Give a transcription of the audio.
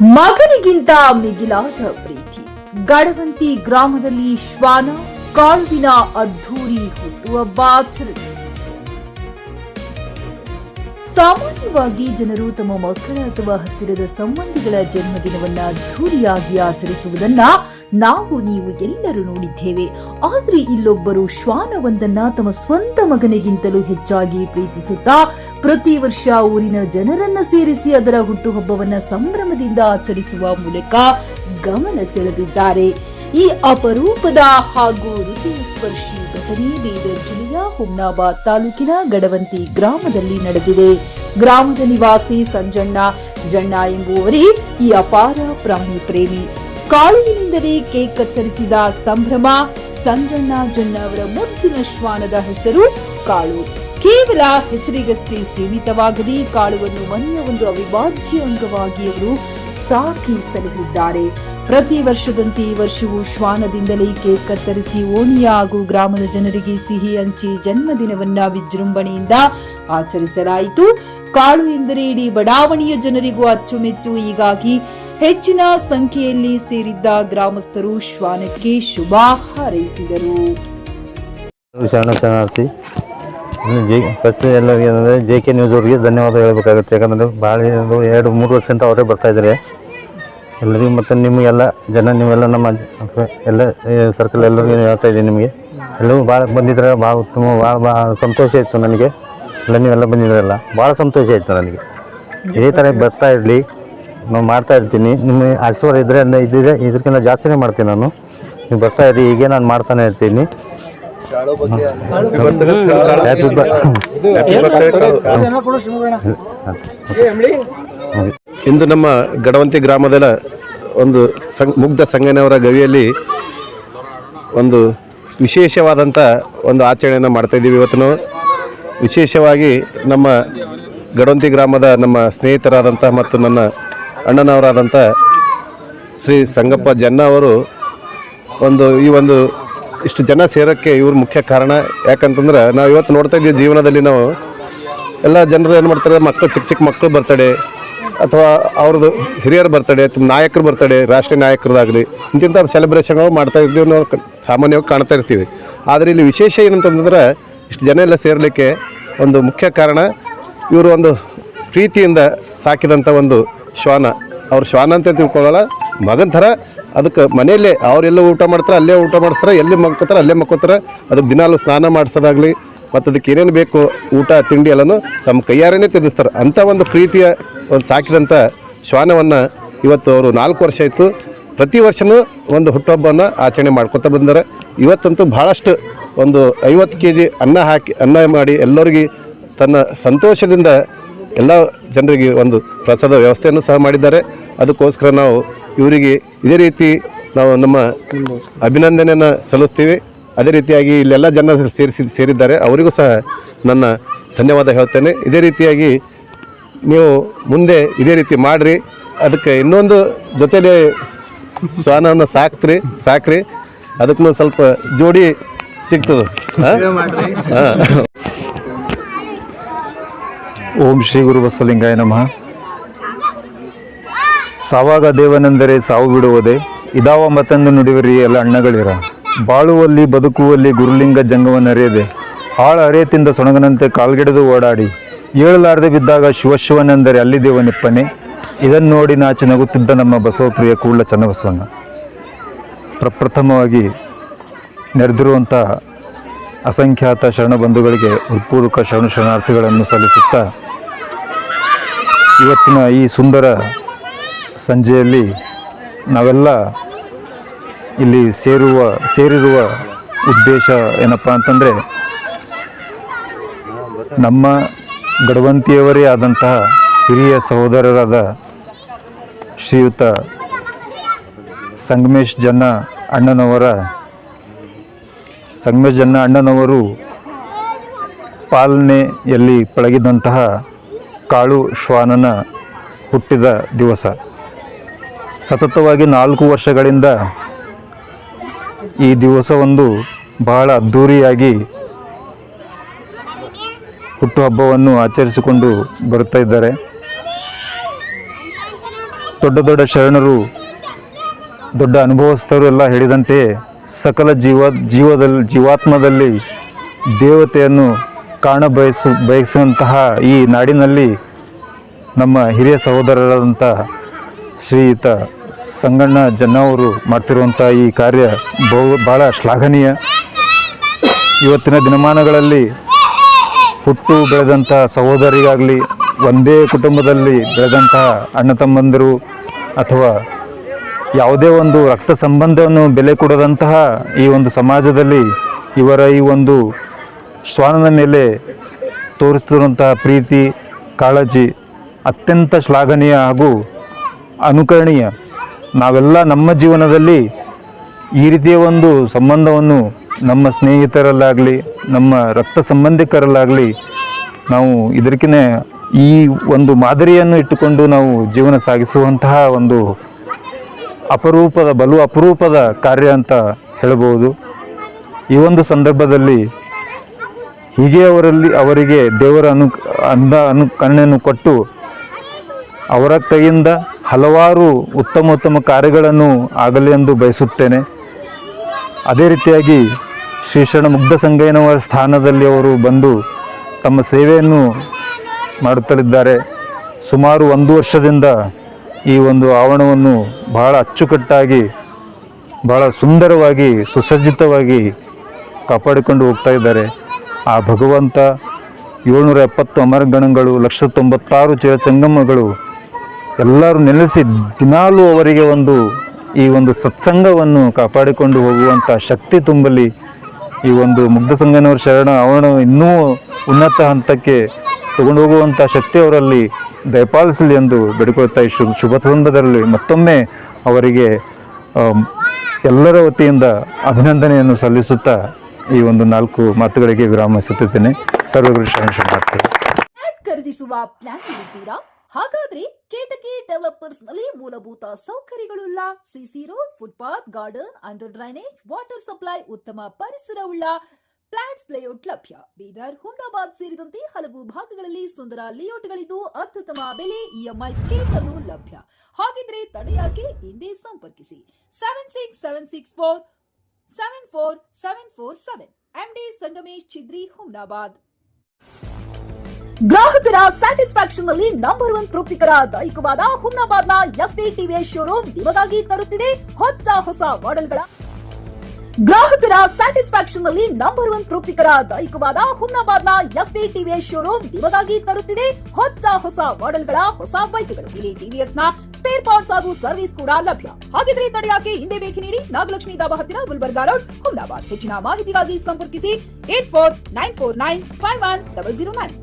ಮಗನಿಗಿಂತ ಮಿಗಿಲಾದ ಪ್ರೀತಿ. ಗಡವಂತಿ ಗ್ರಾಮದಲ್ಲಿ ಶ್ವಾನ ಕಾಳುವಿನ ಅದ್ಧೂರಿ ಹುಟ್ಟುಹಬ್ಬ ಆಚರಣೆ. ಸಾಮಾನ್ಯವಾಗಿ ಜನರು ತಮ್ಮ ಮಕ್ಕಳ ಅಥವಾ ಹತ್ತಿರದ ಸಂಬಂಧಿಗಳ ಜನ್ಮದಿನವನ್ನ ಅದ್ಧೂರಿಯಾಗಿ ಆಚರಿಸುವುದನ್ನ ನೀವು ಎಲ್ಲರೂ ನೋಡಿದ್ದೇವೆ. ಆದ್ರೆ ಇಲ್ಲೊಬ್ಬರು ಶ್ವಾನವೊಂದನ್ನ ತಮ್ಮ ಸ್ವಂತ ಮಗನಿಗಿಂತಲೂ ಹೆಚ್ಚಾಗಿ ಪ್ರೀತಿಸುತ್ತಾ ಪ್ರತಿ ವರ್ಷ ಊರಿನ ಜನರನ್ನ ಸೇರಿಸಿ ಅದರ ಹುಟ್ಟುಹಬ್ಬವನ್ನ ಸಂಭ್ರಮದಿಂದ ಆಚರಿಸುವ ಮೂಲಕ ಗಮನ ಸೆಳೆದಿದ್ದಾರೆ. ಈ ಅಪರೂಪದ ಹಾಗೂ ಹೃದಯ ಸ್ಪರ್ಶಿ ಘಟನೆ ಬೀದರ್ ಜಿಲ್ಲೆಯ ಹುಮ್ನಾಬಾದ್ ತಾಲೂಕಿನ ಗಡವಂತಿ ಗ್ರಾಮದಲ್ಲಿ ನಡೆದಿದೆ. ಗ್ರಾಮದ ನಿವಾಸಿ ಸಂಜಣ್ಣ ಜಣ್ಣ ಎಂಬುವರೇ ಈ ಅಪಾರ ಪ್ರಾಣಿ ಪ್ರೇಮಿ. ಕಾಳುವಿನಿಂದಲೇ ಕೇಕ್ ಕತ್ತರಿಸಿದ ಸಂಭ್ರಮ. ಸಂಜಣ್ಣ ಜಣ್ಣ ಅವರ ಮುದ್ದಿನ ಶ್ವಾನದ ಹೆಸರು ಕಾಳು. ಕೇವಲ ಹೆಸರಿಗಷ್ಟೇ ಸೀಮಿತವಾಗದೆ ಕಾಳುವನ್ನು ಮನೆಯ ಒಂದು ಅವಿಭಾಜ್ಯ ಅಂಗವಾಗಿ ಅವರು ಸಾಕಿ ಸಲಹಿದ್ದಾರೆ. ಪ್ರತಿ ವರ್ಷದಂತೆ ಈ ವರ್ಷವೂ ಶ್ವಾನದಿಂದಲೇ ಕೇಕ್ ಕತ್ತರಿಸಿ ಓಣಿಯ ಹಾಗೂ ಗ್ರಾಮದ ಜನರಿಗೆ ಸಿಹಿ ಹಂಚಿ ಜನ್ಮದಿನವನ್ನ ವಿಜೃಂಭಣೆಯಿಂದ ಆಚರಿಸಲಾಯಿತು. ಕಾಳು ಎಂದರೆ ಇಡೀ ಬಡಾವಣೆಯ ಜನರಿಗೂ ಅಚ್ಚುಮೆಚ್ಚು. ಹೀಗಾಗಿ ಹೆಚ್ಚಿನ ಸಂಖ್ಯೆಯಲ್ಲಿ ಸೇರಿದ್ದ ಗ್ರಾಮಸ್ಥರು ಶ್ವಾನಕ್ಕೆ ಶುಭ ಹಾರೈಸಿದರು. ಫಸ್ಟ್ ಎಲ್ಲರಿಗೆ ಅಂದರೆ JK ನ್ಯೂಸ್ ಅವರಿಗೆ ಧನ್ಯವಾದ ಹೇಳಬೇಕಾಗುತ್ತೆ. ಯಾಕಂದರೆ ಭಾಳ 2-3 ವರ್ಷದಿಂದ ಅವರೇ ಬರ್ತಾಯಿದ್ದಾರೆ ಎಲ್ಲರಿಗೂ. ಮತ್ತು ನಿಮಗೆಲ್ಲ ಜನ ನೀವೆಲ್ಲ ನಮ್ಮ ಎಲ್ಲ ಸರ್ಕಲ್ ಎಲ್ಲರಿಗೂ ಹೇಳ್ತಾ ಇದ್ದೀನಿ. ನಿಮಗೆ ಎಲ್ಲರೂ ಭಾಳ ಬಂದಿದ್ರೆ ಭಾಳ ಉತ್ತಮ, ಭಾಳ ಸಂತೋಷ ಆಯಿತು ನನಗೆ. ಎಲ್ಲ ನೀವೆಲ್ಲ ಬಂದಿದ್ರಲ್ಲ ಭಾಳ ಸಂತೋಷ ಆಯಿತು ನನಗೆ. ಇದೇ ಥರ ಬರ್ತಾ ಇರಲಿ, ನಾವು ಮಾಡ್ತಾ ಇರ್ತೀನಿ. ನಿಮ್ಮ ಆಶೀರ್ವಾದ ಇದ್ದರೆ ಇದ್ದಿದೆ, ಇದಕ್ಕಿಂತ ಜಾಸ್ತಿನೇ ಮಾಡ್ತೀನಿ ನಾನು. ನೀವು ಬರ್ತಾ ಇರಿ, ಹೀಗೆ ನಾನು ಮಾಡ್ತಾನೆ ಇರ್ತೀನಿ. ಇಂದು ನಮ್ಮ ಗಡವಂತಿ ಗ್ರಾಮದ ಒಂದು ಮುಗ್ಧ ಸಂಗನವರ ಗವಿಯಲ್ಲಿ ಒಂದು ವಿಶೇಷವಾದಂಥ ಒಂದು ಆಚರಣೆಯನ್ನು ಮಾಡ್ತಾಯಿದ್ದೀವಿ. ಇವತ್ತು ನಾವು ವಿಶೇಷವಾಗಿ ನಮ್ಮ ಗಡವಂತಿ ಗ್ರಾಮದ ನಮ್ಮ ಸ್ನೇಹಿತರಾದಂಥ ಮತ್ತು ನನ್ನ ಅಣ್ಣನವರಾದಂಥ ಶ್ರೀ ಸಂಗಪ್ಪ ಜನ್ನ ಅವರು ಈ ಒಂದು ಇಷ್ಟು ಜನ ಸೇರೋಕ್ಕೆ ಇವರು ಮುಖ್ಯ ಕಾರಣ. ಯಾಕಂತಂದ್ರೆ ನಾವು ಇವತ್ತು ನೋಡ್ತಾ ಇದ್ದೀವಿ ಜೀವನದಲ್ಲಿ ನಾವು ಎಲ್ಲ ಜನರು ಏನು ಮಾಡ್ತಾರೆ, ಮಕ್ಕಳು ಚಿಕ್ಕ ಮಕ್ಕಳು ಬರ್ತಡೆ ಅಥವಾ ಅವ್ರದ್ದು ಹಿರಿಯರ ಬರ್ತಡೆ ಅಥವಾ ನಾಯಕರು ಬರ್ತಡೆ, ರಾಷ್ಟ್ರೀಯ ನಾಯಕರದಾಗಲಿ ಇಂತಿಂಥ ಸೆಲೆಬ್ರೇಷನ್ಗಳು ಮಾಡ್ತಾ ಇರ್ತೀವಿ, ನಾವು ಸಾಮಾನ್ಯವಾಗಿ ಕಾಣ್ತಾ ಇರ್ತೀವಿ. ಆದರೆ ಇಲ್ಲಿ ವಿಶೇಷ ಏನಂತಂದ್ರೆ ಇಷ್ಟು ಜನ ಎಲ್ಲ ಸೇರಲಿಕ್ಕೆ ಒಂದು ಮುಖ್ಯ ಕಾರಣ ಇವರು ಒಂದು ಪ್ರೀತಿಯಿಂದ ಸಾಕಿದಂಥ ಒಂದು ಶ್ವಾನ. ಅವ್ರು ಶ್ವಾನ ಅಂತ ತಿಳ್ಕೊಳ್ಳಲ್ಲ, ಮಗನ ಥರ. ಅದಕ್ಕೆ ಮನೆಯಲ್ಲೇ ಅವರೆಲ್ಲ ಊಟ ಮಾಡ್ತಾರೆ, ಅಲ್ಲೇ ಊಟ ಮಾಡಿಸ್ತಾರೆ, ಎಲ್ಲಿ ಮಕ್ಕೋತಾರೆ ಅಲ್ಲೇ ಮಕ್ಕೋತಾರೆ. ಅದಕ್ಕೆ ದಿನಾಲು ಸ್ನಾನ ಮಾಡಿಸೋದಾಗಲಿ ಮತ್ತು ಅದಕ್ಕೆ ಏನೇನು ಬೇಕು ಊಟ ತಿಂಡಿ ಎಲ್ಲನೂ ತಮ್ಮ ಕೈಯಾರೇ ತಿನ್ನಿಸ್ತಾರೆ. ಅಂಥ ಒಂದು ಪ್ರೀತಿಯ ಒಂದು ಸಾಕಿದಂಥ ಶ್ವಾನವನ್ನು ಇವತ್ತು ಅವರು 4 ವರ್ಷ ಆಯಿತು. ಪ್ರತಿ ವರ್ಷವೂ ಒಂದು ಹುಟ್ಟುಹಬ್ಬವನ್ನು ಆಚರಣೆ ಮಾಡ್ಕೊತಾ ಬಂದರೆ ಇವತ್ತಂತೂ ಭಾಳಷ್ಟು ಒಂದು 50 kg ಅನ್ನ ಮಾಡಿ ಎಲ್ಲರಿಗೆ ತನ್ನ ಸಂತೋಷದಿಂದ ಎಲ್ಲ ಜನರಿಗೆ ಒಂದು ಪ್ರಸಾದ ವ್ಯವಸ್ಥೆಯನ್ನು ಸಹ ಮಾಡಿದ್ದಾರೆ. ಅದಕ್ಕೋಸ್ಕರ ನಾವು ಇವರಿಗೆ ಇದೇ ರೀತಿ ನಾವು ನಮ್ಮ ಅಭಿನಂದನೆಯನ್ನು ಸಲ್ಲಿಸ್ತೀವಿ. ಅದೇ ರೀತಿಯಾಗಿ ಇಲ್ಲೆಲ್ಲ ಜನ ಸೇರಿದ್ದಾರೆ, ಅವರಿಗೂ ಸಹ ನನ್ನ ಧನ್ಯವಾದ ಹೇಳ್ತೇನೆ. ಇದೇ ರೀತಿಯಾಗಿ ನೀವು ಮುಂದೆ ಇದೇ ರೀತಿ ಮಾಡಿರಿ. ಅದಕ್ಕೆ ಇನ್ನೊಂದು ಜೊತೆಲಿ ಶ್ವಾನವನ್ನು ಸಾಕ್ರಿ, ಅದಕ್ಕೂ ಸ್ವಲ್ಪ ಜೋಡಿ ಸಿಗ್ತದೆ. ಓಂ ಶ್ರೀ ಗುರು ಬಸವಲಿಂಗಾಯ ನಮಃ. ಸಾವಾಗ ದೇವನೆಂದರೆ ಸಾವು ಬಿಡುವುದೇ, ಇದಾವ ಮತ್ತೊಂದು ನುಡಿವರಿ ಎಲ್ಲ ಅಣ್ಣಗಳಿರ. ಬಾಳುವಲ್ಲಿ ಬದುಕುವಲ್ಲಿ ಗುರುಲಿಂಗ ಜಂಗವನ್ನರಿಯದೆ, ಆಳ ಅರಿಯತಿಂದ ಸೊಣಗನಂತೆ ಕಾಲ್ಗೆಡೆದು ಓಡಾಡಿ ಏಳಲಾರದೆ ಬಿದ್ದಾಗ ಶಿವಶಿವನೆಂದರೆ ಅಲ್ಲಿ ದೇವನಿಪ್ಪನೆ. ಇದನ್ನು ನೋಡಿ ನಾಚಿ ನಗುತ್ತಿದ್ದ ನಮ್ಮ ಬಸವಪ್ರಿಯ ಕೂಡ್ಲ ಚನ್ನಬಸವಣ್ಣ. ಪ್ರಪ್ರಥಮವಾಗಿ ನೆರೆದಿರುವಂಥ ಅಸಂಖ್ಯಾತ ಶರಣಬಂಧುಗಳಿಗೆ ಹೃತ್ಪೂರ್ವಕ ಶರಣಾರ್ಥಿಗಳನ್ನು ಸಲ್ಲಿಸುತ್ತಾ ಇವತ್ತಿನ ಈ ಸುಂದರ ಸಂಜೆಯಲ್ಲಿ ನಾವೆಲ್ಲ ಇಲ್ಲಿ ಸೇರಿರುವ ಉದ್ದೇಶ ಏನಪ್ಪ ಅಂತಂದರೆ, ನಮ್ಮ ಗಡವಂತಿಯವರೇ ಆದಂತಹ ಹಿರಿಯ ಸಹೋದರರಾದ ಶ್ರೀಯುತ ಸಂಗಮೇಶ್ ಜನ್ನ ಅಣ್ಣನವರು ಪಾಲನೆಯಲ್ಲಿ ಪಳಗಿದಂತಹ ಕಾಳು ಶ್ವಾನನ ಹುಟ್ಟಿದ ದಿವಸ. ಸತತವಾಗಿ 4 ವರ್ಷಗಳಿಂದ ಈ ದಿವಸವೊಂದು ಬಹಳ ಅದ್ಧೂರಿಯಾಗಿ ಹುಟ್ಟುಹಬ್ಬವನ್ನು ಆಚರಿಸಿಕೊಂಡು ಬರುತ್ತಾ ಇದ್ದಾರೆ. ದೊಡ್ಡ ದೊಡ್ಡ ಶರಣರು, ದೊಡ್ಡ ಅನುಭವಸ್ಥರು ಎಲ್ಲ ಹೇಳಿದಂತೆ ಸಕಲ ಜೀವಾತ್ಮದಲ್ಲಿ ದೇವತೆಯನ್ನು ಬಯಸುವಂತಹ ಈ ನಾಡಿನಲ್ಲಿ ನಮ್ಮ ಹಿರಿಯ ಸಹೋದರರಾದಂಥ ಶ್ರೀಯುತ ಸಂಗಣ್ಣ ಜನ್ನವರು ಮಾಡ್ತಿರುವಂಥ ಈ ಕಾರ್ಯ ಭಾಳ ಶ್ಲಾಘನೀಯ. ಇವತ್ತಿನ ದಿನಮಾನಗಳಲ್ಲಿ ಹುಟ್ಟು ಬೆಳೆದಂಥ ಸಹೋದರಿಗಾಗಲಿ, ಒಂದೇ ಕುಟುಂಬದಲ್ಲಿ ಬೆಳೆದಂತಹ ಅಣ್ಣ ತಮ್ಮಂದಿರು ಅಥವಾ ಯಾವುದೇ ಒಂದು ರಕ್ತ ಸಂಬಂಧವನ್ನು ಬೆಲೆ ಕೊಡದಂತಹ ಈ ಒಂದು ಸಮಾಜದಲ್ಲಿ ಇವರ ಈ ಒಂದು ಶ್ವಾನದ ಮೇಲೆ ತೋರಿಸ್ತಿರುವಂತಹ ಪ್ರೀತಿ, ಕಾಳಜಿ ಅತ್ಯಂತ ಶ್ಲಾಘನೀಯ ಹಾಗೂ ಅನುಕರಣೀಯ. ನಾವೆಲ್ಲ ನಮ್ಮ ಜೀವನದಲ್ಲಿ ಈ ರೀತಿಯ ಒಂದು ಸಂಬಂಧವನ್ನು ನಮ್ಮ ಸ್ನೇಹಿತರಲ್ಲಾಗಲಿ, ನಮ್ಮ ರಕ್ತ ಸಂಬಂಧಿಕರಲ್ಲಾಗಲಿ ನಾವು ಇದಕ್ಕಿಂತ ಈ ಒಂದು ಮಾದರಿಯನ್ನು ಇಟ್ಟುಕೊಂಡು ನಾವು ಜೀವನ ಸಾಗಿಸುವಂತಹ ಒಂದು ಬಲು ಅಪರೂಪದ ಕಾರ್ಯ ಅಂತ ಹೇಳಬಹುದು. ಈ ಒಂದು ಸಂದರ್ಭದಲ್ಲಿ ಹೀಗೆ ಅವರಿಗೆ ದೇವರ ಕರುಣೆಯನ್ನು ಕೊಟ್ಟು ಅವರ ಕೈಯಿಂದ ಹಲವಾರು ಉತ್ತಮ ಕಾರ್ಯಗಳನ್ನು ಆಗಲಿ ಎಂದು ಬಯಸುತ್ತೇನೆ. ಅದೇ ರೀತಿಯಾಗಿ ಶ್ರೀ ಶರಣ ಮುಗ್ಧ ಸಂಗಯ್ಯನವರ ಸ್ಥಾನದಲ್ಲಿ ಅವರು ಬಂದು ತಮ್ಮ ಸೇವೆಯನ್ನು ಮಾಡುತ್ತಲಿದ್ದಾರೆ. ಸುಮಾರು 1 ವರ್ಷದಿಂದ ಈ ಒಂದು ಆವರಣವನ್ನು ಬಹಳ ಅಚ್ಚುಕಟ್ಟಾಗಿ, ಬಹಳ ಸುಂದರವಾಗಿ, ಸುಸಜ್ಜಿತವಾಗಿ ಕಾಪಾಡಿಕೊಂಡು ಹೋಗ್ತಾ ಇದ್ದಾರೆ. ಆ ಭಗವಂತ 770 ಅಮರಗಣಗಳು, 196 ಚಿರಚಂಗಮ್ಮಗಳು ಎಲ್ಲರೂ ನೆಲೆಸಿ ದಿನಾಲೂ ಅವರಿಗೆ ಈ ಒಂದು ಸತ್ಸಂಗವನ್ನು ಕಾಪಾಡಿಕೊಂಡು ಹೋಗುವಂಥ ಶಕ್ತಿ ತುಂಬಲಿ. ಈ ಒಂದು ಮುಗ್ಧ ಸಂಗಯ್ಯನವರ ಶರಣ ಆವರಣ ಇನ್ನೂ ಉನ್ನತ ಹಂತಕ್ಕೆ ತಗೊಂಡು ಹೋಗುವಂಥ ಶಕ್ತಿ ಅವರಲ್ಲಿ ದಯಪಾಲಿಸಲಿ ಎಂದು ಬೇಡಿಕೊಳ್ತಾ ಈ ಶುಭ ಸಂದರ್ಭದಲ್ಲಿ ಮತ್ತೊಮ್ಮೆ ಅವರಿಗೆ ಎಲ್ಲರ ವತಿಯಿಂದ ಅಭಿನಂದನೆಯನ್ನು ಸಲ್ಲಿಸುತ್ತಾ ಈ ಒಂದು 4 ಮಾತುಗಳಿಗೆ ವಿರಾಮಿಸುತ್ತಿದ್ದೇನೆ. ಸರ್ವಗುರು ಶರಣಾರ್ಥಿ. ಖರೀದಿಸುವ ಪ್ಲಾನ್ ಇದ್ದೀರಾ? ಹಾಗಾದ್ರೆ ಕೇತಕಿ ಡೆವಲಪರ್ಸ್ ನಲ್ಲಿ ಮೂಲಭೂತ ಸೌಕರ್ಯಗಳುಳ್ಳ CC road, footpath, garden, under drainage, water supply, ಉತ್ತಮ ಪರಿಸರವುಳ್ಳ ಫ್ಲಾಟ್ಸ್ ಲೇಔಟ್ ಲಭ್ಯ. ಬೀದರ್, ಹುಮ್ನಾಬಾದ್ ಸೇರಿದಂತೆ ಹಲವು ಭಾಗಗಳಲ್ಲಿ ಸುಂದರ ಲೇಔಟ್ಗಳಿದ್ದು ಅತ್ಯುತ್ತಮ ಬೆಲೆ, ಇಎಂಐ ಸ್ಕೀಮ್ಸ್ ಅನ್ನು ಲಭ್ಯ. ಹಾಗಿದ್ರೆ ತಡೆಯಾಕೆ ಹಿಂದೆ ಸಂಪರ್ಕಿಸಿ 7676474747 ಎಂಡಿ ಸಂಗಮೇಶ್ ಚಿದ್ರಿ, ಹುಮ್ನಾಬಾದ್. ಗ್ರಾಹಕರ ಸ್ಯಾಟಿಸ್ಫ್ಯಾಕ್ಷನ್ ನಲ್ಲಿ ನಂಬರ್ 1 ತೃಪ್ತಿಕರ ದೈಹಿಕವಾದ ಹುಮ್ನಾಬಾದ್ನ ಎಸ್ವಿ ಟಿವಿಎಸ್ ಶೋರೂಮ್ ನಿಮಗಾಗಿ ತರುತ್ತಿದೆ ಹೊಸ ಮಾಡೆಲ್ಗಳ. ಗ್ರಾಹಕರ ಸ್ಯಾಟಿಸ್ಫ್ಯಾಕ್ಷನ್ ನಲ್ಲಿ ನಂಬರ್ 1 ತೃಪ್ತಿಕರ ದೈಹಿಕವಾದ ಹುಮ್ನಾಬಾದ್ನ ಎಸ್ವಿ ಟಿವಿಎಸ್ ಶೋರೂಮ್ ನಿಮಗಾಗಿ ತರುತ್ತಿದೆ ಹೊಸ ಮಾಡೆಲ್ಗಳ ಹೊಸ ಬೈಕ್ಗಳು. ಇಲ್ಲಿ ಟಿವಿಎಸ್ ನ ಸ್ಪೇರ್ ಪಾರ್ಟ್ಸ್ ಹಾಗೂ ಸರ್ವಿಸ್ ಕೂಡ ಲಭ್ಯ. ಹಾಗಿದ್ರೆ ತಡೆಯಾಕೆ ಹಿಂದೆ ಭೇಟಿ ನೀಡಿ ನಾಗಲಕ್ಷ್ಮಿ ದಾಬಾ ಹತ್ತಿರ, ಗುಲ್ಬರ್ಗಾ ರೋಡ್, ಹುಮ್ನಾಬಾದ್. ಹೆಚ್ಚಿನ ಮಾಹಿತಿಗಾಗಿ ಸಂಪರ್ಕಿಸಿ 8494951009.